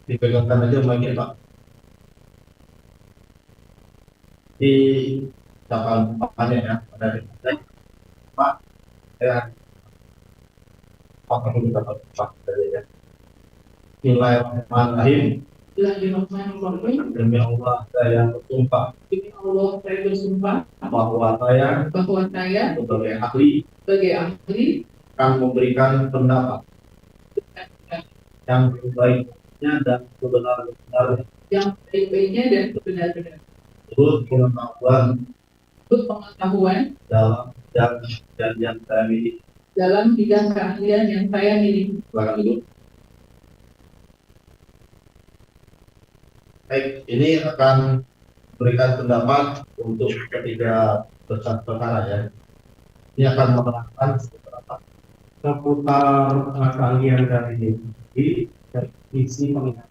Dipegangkan aja mic-nya Pak. Di ucapan Bapaknya ya, pada hari Pak, saya Pak dulu kata Pak dari ya. Bismillahirrahmanirrahim. Bismillahirrahmanirrahim. Demi Allah saya bersumpah. Demi Allah saya bersumpah bahwa saya sebagai ahli akan memberikan pendapat yang baik-baiknya dan sebenar-benarnya yang baik-baiknya dan sebenar-benarnya menurut pengetahuan dan yang saya miliki dalam bidang keahlian yang saya miliki. Silakan dulu. Baik, ini akan berikan pendapat untuk ketiga berkas perkara ya. Ini akan menerangkan beberapa seputar keahlian dari isi penglihatan.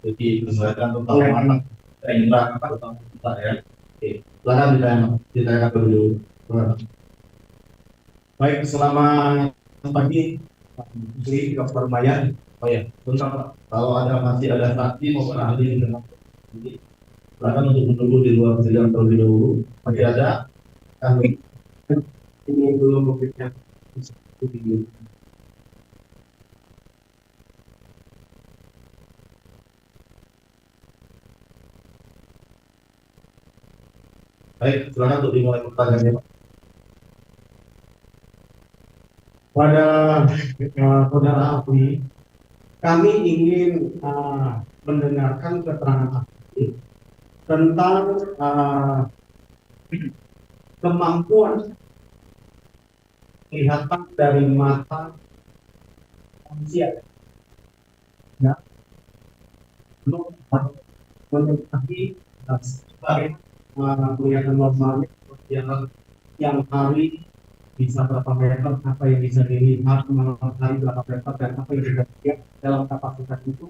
Jadi menjelaskan tentang mana indera tentang kita ya. Oke, silakan ditanyakan dulu. Baik, selamat pagi, Menteri Dr. Maya. Oh ya, bentar, kalau masih ada saksi maupun ahli dengan silakan untuk menunggu di luar sidang terlebih dahulu. Masih ada kami ini belum memberikan video. Baik, silakan untuk dimulai pertanyaannya, Pak. Pada saudara ahli, kami ingin mendengarkan keterangan ahli tentang kemampuan kelihatan dari mata manusia. Ya, belum menyebabkan kelihatan normalnya yang hari bisa berapa meter, apa yang bisa dilihat malam hari berapa meter, dan apa yang bisa dilihat dalam kapasitas itu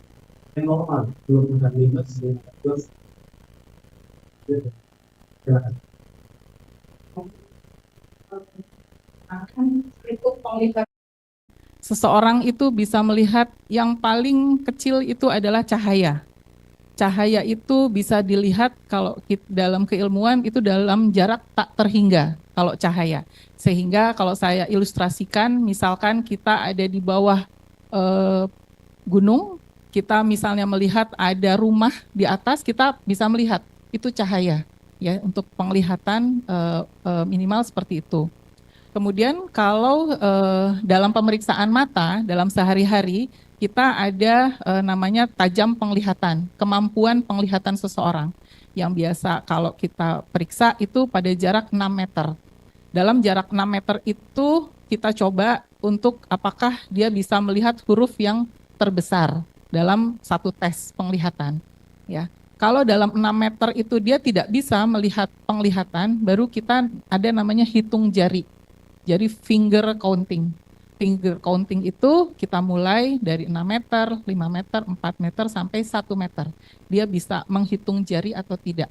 yang normal, belum ada minus, plus. Silakan. Seseorang itu bisa melihat yang paling kecil itu adalah cahaya. Cahaya itu bisa dilihat kalau dalam keilmuan itu dalam jarak tak terhingga kalau cahaya. Sehingga kalau saya ilustrasikan, misalkan kita ada di bawah gunung, kita misalnya melihat ada rumah di atas, kita bisa melihat itu cahaya. Ya, untuk penglihatan minimal seperti itu. Kemudian kalau dalam pemeriksaan mata, dalam sehari-hari, kita ada namanya tajam penglihatan, kemampuan penglihatan seseorang. Yang biasa kalau kita periksa itu pada jarak 6 meter. Dalam jarak 6 meter itu kita coba untuk apakah dia bisa melihat huruf yang terbesar dalam satu tes penglihatan. Ya. Kalau dalam 6 meter itu dia tidak bisa melihat penglihatan, baru kita ada namanya hitung jari. Jadi finger counting. Finger counting itu kita mulai dari 6 meter, 5 meter, 4 meter, sampai 1 meter. Dia bisa menghitung jari atau tidak.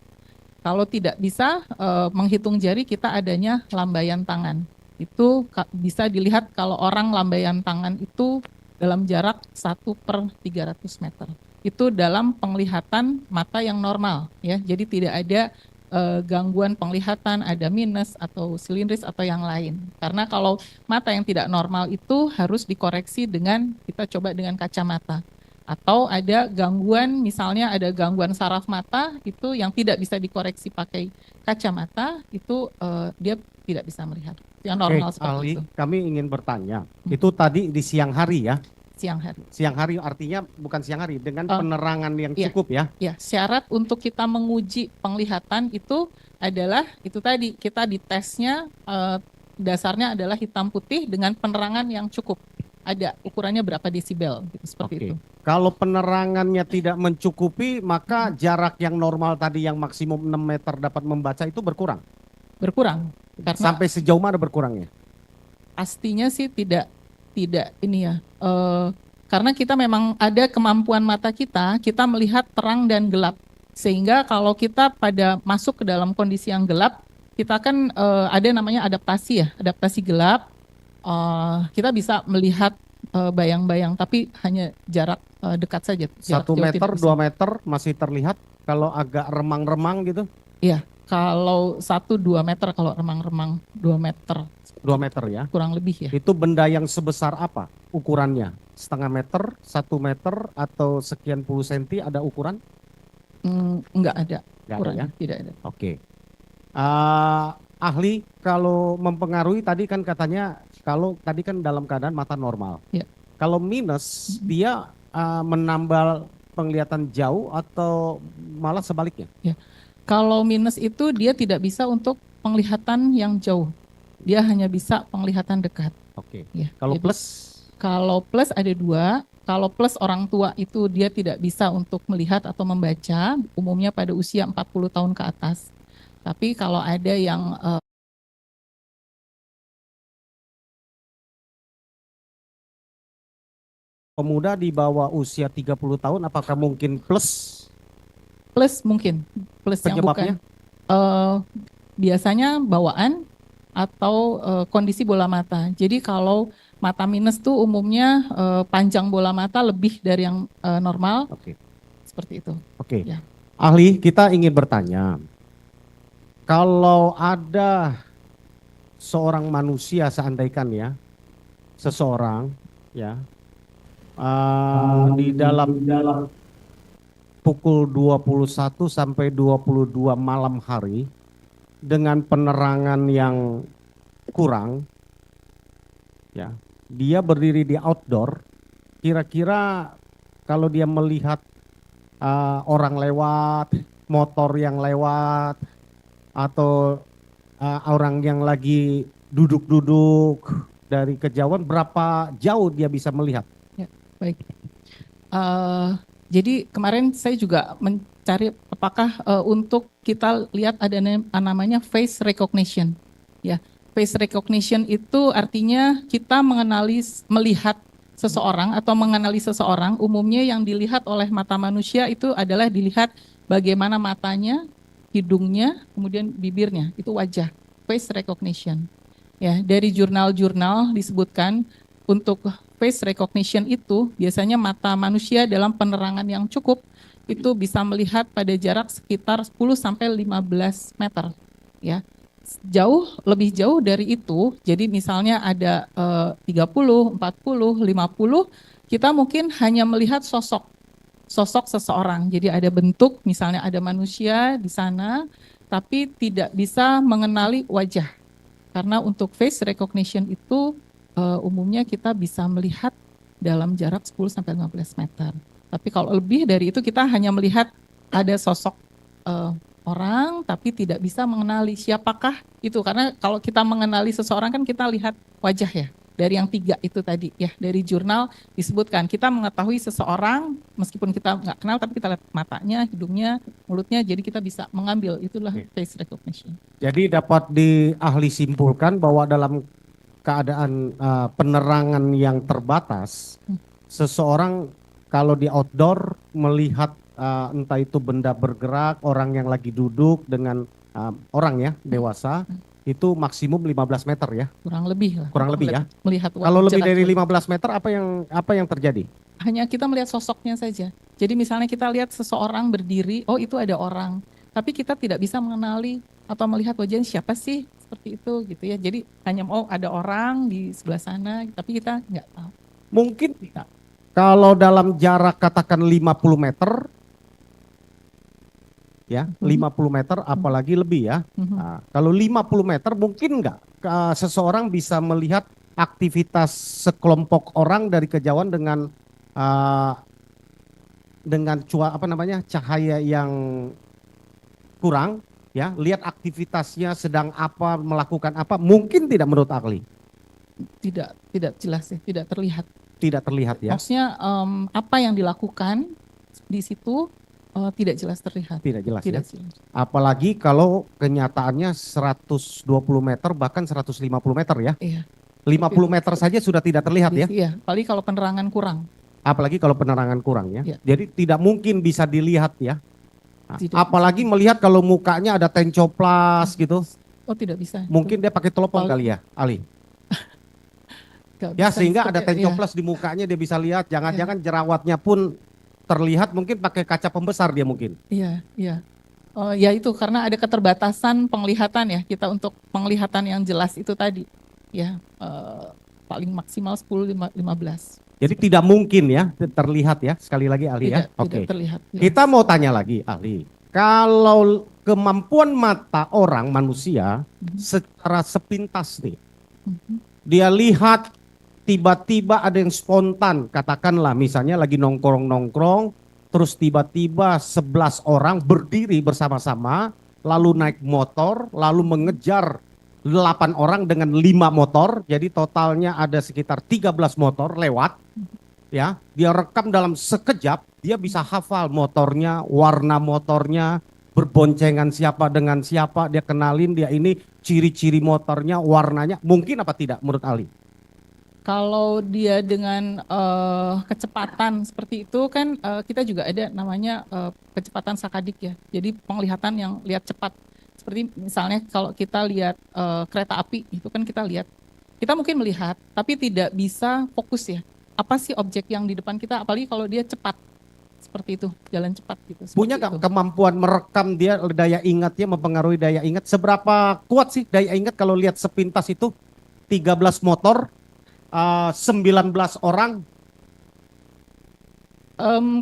Kalau tidak bisa menghitung jari, kita adanya lambaian tangan. Itu bisa dilihat kalau orang lambaian tangan itu dalam jarak 1/300 meter. Itu dalam penglihatan mata yang normal, ya. Jadi tidak ada gangguan penglihatan, ada minus atau silindris atau yang lain. Karena kalau mata yang tidak normal itu harus dikoreksi dengan kita coba dengan kacamata. Atau ada gangguan, misalnya ada gangguan saraf mata itu yang tidak bisa dikoreksi pakai kacamata, itu dia tidak bisa melihat. Yang normal seperti ahli, itu. kami ingin bertanya, itu tadi di siang hari ya? Siang hari. Siang hari artinya bukan siang hari, dengan penerangan yang cukup ya? Ya, syarat untuk kita menguji penglihatan itu adalah itu tadi, kita ditesnya dasarnya adalah hitam putih dengan penerangan yang cukup. Ada ukurannya berapa desibel, gitu, seperti itu. Kalau penerangannya tidak mencukupi, maka jarak yang normal tadi yang maksimum 6 meter dapat membaca itu berkurang? Berkurang. Karena sampai sejauh mana berkurangnya? Pastinya sih tidak ini ya. Karena kita memang ada kemampuan mata kita melihat terang dan gelap. Sehingga kalau kita pada masuk ke dalam kondisi yang gelap, kita kan ada namanya adaptasi ya, adaptasi gelap. Kita bisa melihat bayang-bayang, tapi hanya jarak dekat saja. Jarak 1 jauh meter, tidak bisa. 2 meter masih terlihat kalau agak remang-remang gitu. Iya, kalau 1-2 meter, kalau remang-remang 2 meter 2 meter ya. kurang lebih ya. Itu benda yang sebesar apa ukurannya? Setengah meter, 1 meter, atau sekian puluh senti ada ukuran? Enggak ada Nggak ada ukurannya, ya? tidak ada. Oke. Ahli, kalau mempengaruhi tadi kan katanya, kalau tadi kan dalam keadaan mata normal. Ya. Kalau minus, dia menambah penglihatan jauh atau malah sebaliknya? Kalau minus itu dia tidak bisa untuk penglihatan yang jauh. Dia hanya bisa penglihatan dekat. Oke. Ya, Kalau jadi plus? kalau plus ada 2. Kalau plus orang tua itu dia tidak bisa untuk melihat atau membaca, umumnya pada usia 40 tahun ke atas. Tapi kalau ada yang Pemuda di bawah usia 30 tahun, apakah mungkin plus? plus mungkin, plus yang Penyebabnya? bukan biasanya bawaan atau kondisi bola mata. Jadi kalau mata minus tuh umumnya panjang bola mata lebih dari yang normal, Oke. seperti itu. Oke. Ya. Ahli, kita ingin bertanya, kalau ada seorang manusia, seandainya ya, seseorang ya di dalam pukul 21 sampai 22 malam hari dengan penerangan yang kurang, ya, dia berdiri di outdoor, kira-kira kalau dia melihat orang lewat, motor yang lewat, atau orang yang lagi duduk-duduk dari kejauhan, berapa jauh dia bisa melihat? Baik. Jadi kemarin saya juga mencari apakah untuk kita lihat ada namanya face recognition. Ya, face recognition itu artinya kita melihat seseorang atau mengenali seseorang. Umumnya yang dilihat oleh mata manusia itu adalah dilihat bagaimana matanya, hidungnya, kemudian bibirnya, itu wajah. Face recognition. Ya, dari jurnal-jurnal disebutkan untuk face recognition itu biasanya mata manusia dalam penerangan yang cukup itu bisa melihat pada jarak sekitar 10 sampai 15 meter, ya. Lebih jauh dari itu. Jadi misalnya ada 30, 40, 50, kita mungkin hanya melihat sosok seseorang. Jadi ada bentuk, misalnya ada manusia di sana, tapi tidak bisa mengenali wajah. Karena untuk face recognition itu umumnya kita bisa melihat dalam jarak 10 sampai 15 meter. Tapi kalau lebih dari itu kita hanya melihat ada sosok orang tapi tidak bisa mengenali siapakah itu. Karena kalau kita mengenali seseorang kan kita lihat wajah ya. Dari yang 3 itu tadi ya, dari jurnal disebutkan kita mengetahui seseorang meskipun kita nggak kenal tapi kita lihat matanya, hidungnya, mulutnya, jadi kita bisa mengambil, itulah face recognition. Jadi dapat ahli simpulkan bahwa dalam keadaan penerangan yang terbatas, seseorang kalau di outdoor melihat entah itu benda bergerak, orang yang lagi duduk dengan orang ya dewasa, itu maksimum 15 meter ya? Kurang lebih lah. Kurang lebih ya? Melihat kalau lebih dari jarak 15 meter apa yang terjadi? hanya kita melihat sosoknya saja. Jadi misalnya kita lihat seseorang berdiri, oh itu ada orang. Tapi kita tidak bisa mengenali atau melihat wajahnya siapa sih, seperti itu gitu ya. Jadi hanya ada orang di sebelah sana, tapi kita nggak tahu. Mungkin kalau dalam jarak katakan 50 meter, ya 50 meter apalagi lebih ya. Nah, kalau 50 meter mungkin nggak seseorang bisa melihat aktivitas sekelompok orang dari kejauhan dengan cahaya yang kurang, ya, lihat aktivitasnya sedang apa, melakukan apa, mungkin tidak menurut ahli? Tidak jelas ya, tidak terlihat. Tidak terlihat ya. Maksudnya apa yang dilakukan di situ tidak jelas terlihat. Tidak jelas tidak ya. Jelas. Apalagi kalau kenyataannya 120 meter bahkan 150 meter ya. Iya. 50 meter saja sudah tidak terlihat ya. Iya, apalagi kalau penerangan kurang. Apalagi kalau penerangan kurang ya. Iya. Jadi tidak mungkin bisa dilihat ya. Nah, apalagi bisa. melihat kalau mukanya ada tencoplas gitu. Oh, tidak bisa. Mungkin dia pakai telepon kali ya, Ali. Nggak Ya bisa sehingga ada seperti- ya, tencoples di mukanya dia bisa lihat, jangan-jangan jerawatnya pun terlihat, mungkin pakai kaca pembesar dia mungkin. iya, iya. Oh, ya itu karena ada keterbatasan penglihatan ya kita untuk penglihatan yang jelas itu tadi ya paling maksimal 10-15. Jadi tidak mungkin ya terlihat ya, sekali lagi ahli ya. Tidak Oke. terlihat. Kita mau tanya lagi ahli. Kalau kemampuan mata orang manusia secara sepintas nih, Mhm. dia lihat tiba-tiba ada yang spontan, katakanlah misalnya lagi nongkrong-nongkrong, terus tiba-tiba 11 orang berdiri bersama-sama, lalu naik motor, lalu mengejar 8 orang dengan 5 motor, jadi totalnya ada sekitar 13 motor lewat, ya, dia rekam dalam sekejap, dia bisa hafal motornya, warna motornya, berboncengan siapa dengan siapa, dia kenalin dia ini, ciri-ciri motornya, warnanya, mungkin apa tidak menurut Ali? Kalau dia dengan kecepatan seperti itu kan kita juga ada namanya kecepatan sakadik ya. Jadi penglihatan yang lihat cepat. Seperti misalnya kalau kita lihat kereta api itu kan kita mungkin melihat tapi tidak bisa fokus ya. Apa sih objek yang di depan kita? Apalagi kalau dia cepat seperti itu, jalan cepat gitu. Punya seperti nggak itu. kemampuan merekam dia, daya ingatnya mempengaruhi daya ingat? Seberapa kuat sih daya ingat kalau lihat sepintas itu 13 motor, 19 orang?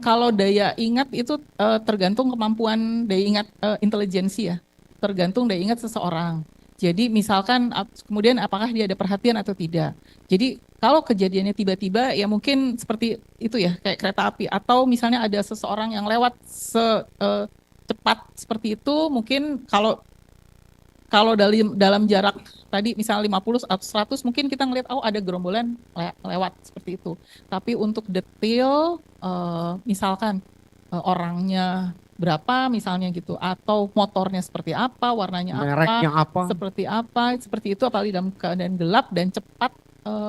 Kalau daya ingat itu tergantung kemampuan daya ingat intelijensi ya, tergantung daya ingat seseorang. Jadi misalkan kemudian apakah dia ada perhatian atau tidak. Jadi kalau kejadiannya tiba-tiba ya mungkin seperti itu ya kayak kereta api atau misalnya ada seseorang yang lewat cepat seperti itu mungkin kalau dalam jarak tadi misalnya 50 atau 100 mungkin kita ngelihat oh ada gerombolan lewat seperti itu. Tapi untuk detail misalkan orangnya berapa misalnya gitu atau motornya seperti apa, warnanya Mereknya apa? seperti itu apalagi dalam keadaan gelap dan cepat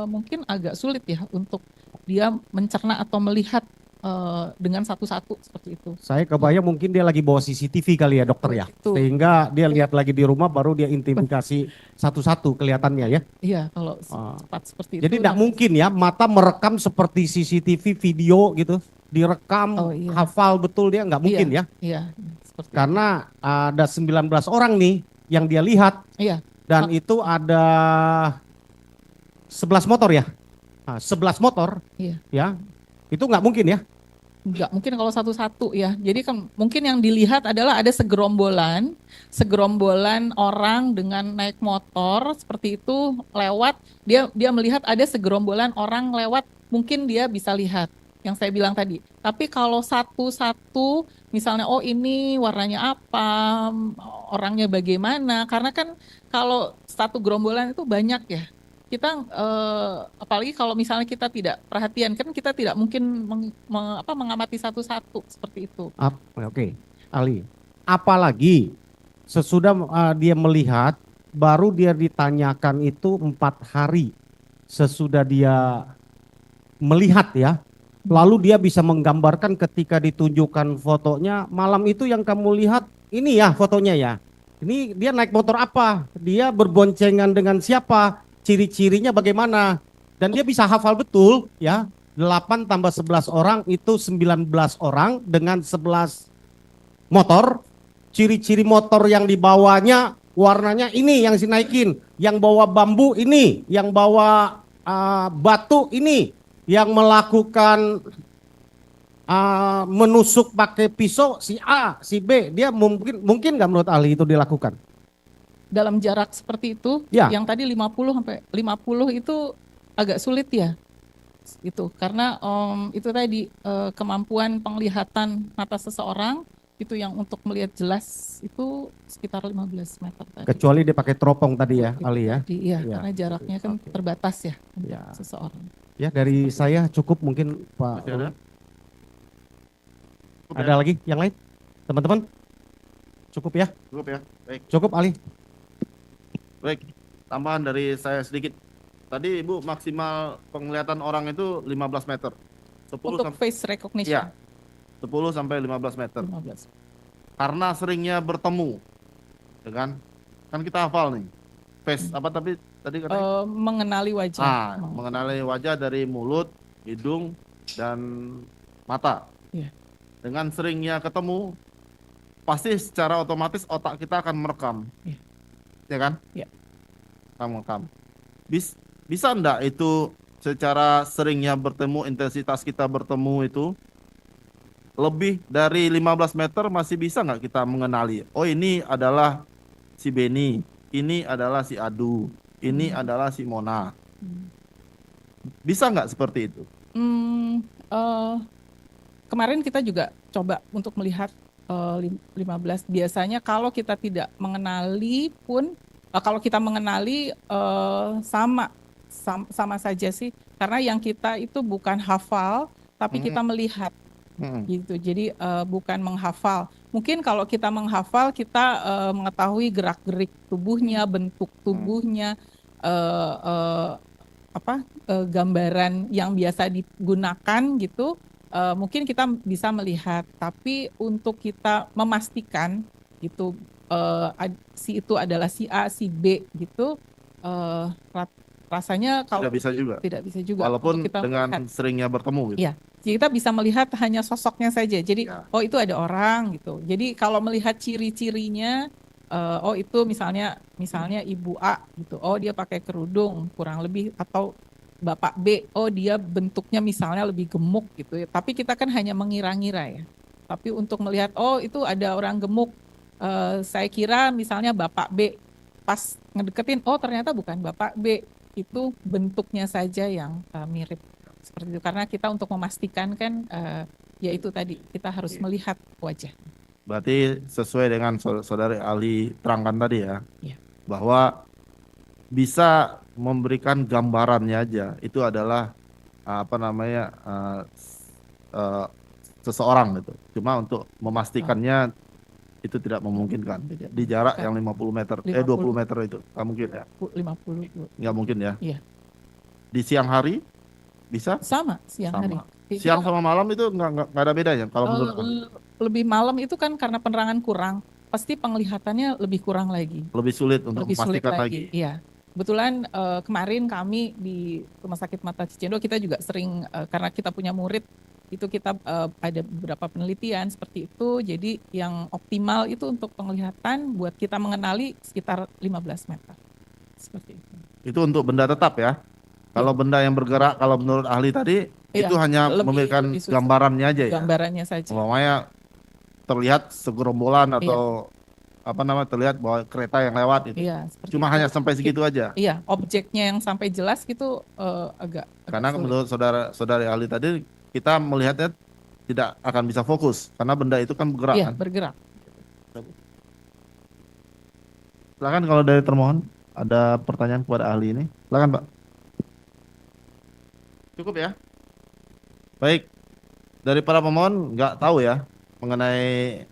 mungkin agak sulit ya untuk dia mencerna atau melihat dengan satu-satu seperti itu. Saya kebayang mungkin dia lagi bawa CCTV kali ya dokter ya. Betul. Sehingga dia lihat lagi di rumah baru dia intimidasi satu-satu kelihatannya ya. Iya, kalau cepat seperti itu. Jadi tidak mungkin ya mata merekam seperti CCTV video gitu. Direkam, Oh, iya. hafal betul dia, nggak mungkin ya. Iya, seperti Karena ada 19 orang nih yang dia lihat iya, dan itu ada 11 motor ya. Nah, 11 motor iya. ya. Itu nggak mungkin ya. Enggak mungkin kalau satu-satu ya. Jadi kan mungkin yang dilihat adalah ada segerombolan orang dengan naik motor seperti itu lewat. Dia melihat ada segerombolan orang lewat, mungkin dia bisa lihat yang saya bilang tadi. Tapi kalau satu-satu misalnya oh ini warnanya apa, orangnya bagaimana, karena kan kalau satu gerombolan itu banyak ya. Kita apalagi kalau misalnya kita tidak perhatian kan kita tidak mungkin mengamati satu-satu seperti itu. Oke, Ali. Apalagi sesudah dia melihat, baru dia ditanyakan itu 4 hari sesudah dia melihat ya. Lalu dia bisa menggambarkan ketika ditunjukkan fotonya, malam itu yang kamu lihat ini ya fotonya ya. Ini dia naik motor apa? Dia berboncengan dengan siapa? Ciri-cirinya bagaimana? Dan dia bisa hafal betul ya. 8 tambah 11 orang itu 19 orang dengan 11 motor. Ciri-ciri motor yang dibawanya warnanya ini yang dinaikin, yang bawa bambu ini, yang bawa batu ini, yang melakukan menusuk pakai pisau si A, si B. Dia mungkin nggak menurut ahli itu dilakukan? Dalam jarak seperti itu, Ya. yang tadi 50 sampai 50 itu agak sulit ya. Itu karena itu tadi kemampuan penglihatan mata seseorang itu yang untuk melihat jelas itu sekitar 15 meter tadi. Kecuali dia pakai teropong tadi ya, Ali ya. Jadi, iya, Ya. karena jaraknya kan Oke. terbatas ya untuk Ya. seseorang. Ya dari saya cukup mungkin Pak. Masih ada? Ada lagi yang lain? Teman-teman? Cukup ya? Cukup ya. Baik, Cukup Ali. baik. Tambahan dari saya sedikit. Tadi Ibu maksimal penglihatan orang itu 15 meter. 10 Untuk sampai face recognition. Iya. 10 sampai 15 meter. 15. Karena seringnya bertemu. Ya kan? Kan kita hafal nih. Face apa tapi tadi katanya? Mengenali wajah. Mengenali wajah dari mulut, hidung, dan mata. Iya. Dengan seringnya ketemu, pasti secara otomatis otak kita akan merekam. Iya. Ya kan? Iya. Akan merekam. Bisa enggak itu secara seringnya bertemu, intensitas kita bertemu itu lebih dari 15 meter masih bisa nggak kita mengenali? Oh, ini adalah si Beni, ini adalah si Adu, ini adalah si Mona. Bisa nggak seperti itu? Kemarin kita juga coba untuk melihat 15. Biasanya kalau kita tidak mengenali pun, kalau kita mengenali sama saja sih, karena yang kita itu bukan hafal, tapi kita melihat. Gitu. Jadi bukan menghafal. Mungkin kalau kita menghafal, kita mengetahui gerak-gerik tubuhnya, bentuk tubuhnya, gambaran yang biasa digunakan gitu. Mungkin kita bisa melihat. Tapi untuk kita memastikan gitu si itu adalah si A, si B gitu, rasanya kalau tidak bisa juga. Walaupun kita dengan melihat. Seringnya bertemu gitu. Iya. Kita bisa melihat hanya sosoknya saja. Jadi, oh itu ada orang gitu. Jadi kalau melihat ciri-cirinya, oh itu misalnya Ibu A gitu. Oh dia pakai kerudung kurang lebih, atau Bapak B. Oh dia bentuknya misalnya lebih gemuk gitu ya. Tapi kita kan hanya mengira-ngira ya. Tapi untuk melihat, oh itu ada orang gemuk. Saya kira misalnya Bapak B. Pas ngedeketin, oh ternyata bukan Bapak B. Itu bentuknya saja yang mirip. Seperti itu, karena kita untuk memastikan kan ya itu tadi kita harus melihat wajah. Berarti sesuai dengan saudari ahli terangkan tadi ya, bahwa bisa memberikan gambarannya aja itu adalah seseorang gitu. Cuma untuk memastikannya itu tidak memungkinkan di jarak yang 50 meter, 20 meter itu nggak mungkin ya. 50 nggak mungkin ya. Iya. Di siang hari bisa? Sama siang hari. Siang sama malam itu nggak ada bedanya kalau menurut kamu? Lebih malam itu kan karena penerangan kurang, pasti penglihatannya lebih kurang lagi. Lebih sulit untuk memastikan lagi. Iya. Kebetulan kemarin kami di Rumah Sakit Mata Cicendo kita juga sering karena kita punya murid itu kita ada beberapa penelitian seperti itu. Jadi yang optimal itu untuk penglihatan buat kita mengenali sekitar 15 meter. Seperti itu. Itu untuk benda tetap ya. Kalau benda yang bergerak, kalau menurut ahli tadi, itu hanya memberikan gambarannya aja ya. Gambarannya saja. Umpamanya terlihat segerombolan atau terlihat bahwa kereta yang lewat itu. Iya, cuma itu. Hanya sampai segitu aja. Iya, objeknya yang sampai jelas gitu agak karena sulit. Menurut saudari ahli tadi, kita melihatnya tidak akan bisa fokus karena benda itu kan bergerak. Iya, kan? Bergerak. Silakan kalau dari termohon ada pertanyaan kepada ahli ini. Silakan, Pak. Cukup ya. Baik. Dari para pemohon nggak tahu ya mengenai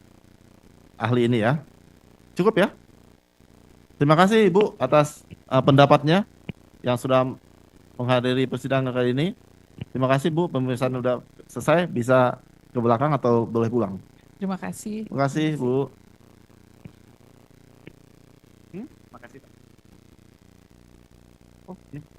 ahli ini ya. Cukup ya. Terima kasih Ibu atas pendapatnya yang sudah menghadiri persidangan kali ini. Terima kasih Bu, pemeriksaan sudah selesai, bisa ke belakang atau boleh pulang. Terima kasih. Terima kasih Bu. Terima kasih. Oh, ini.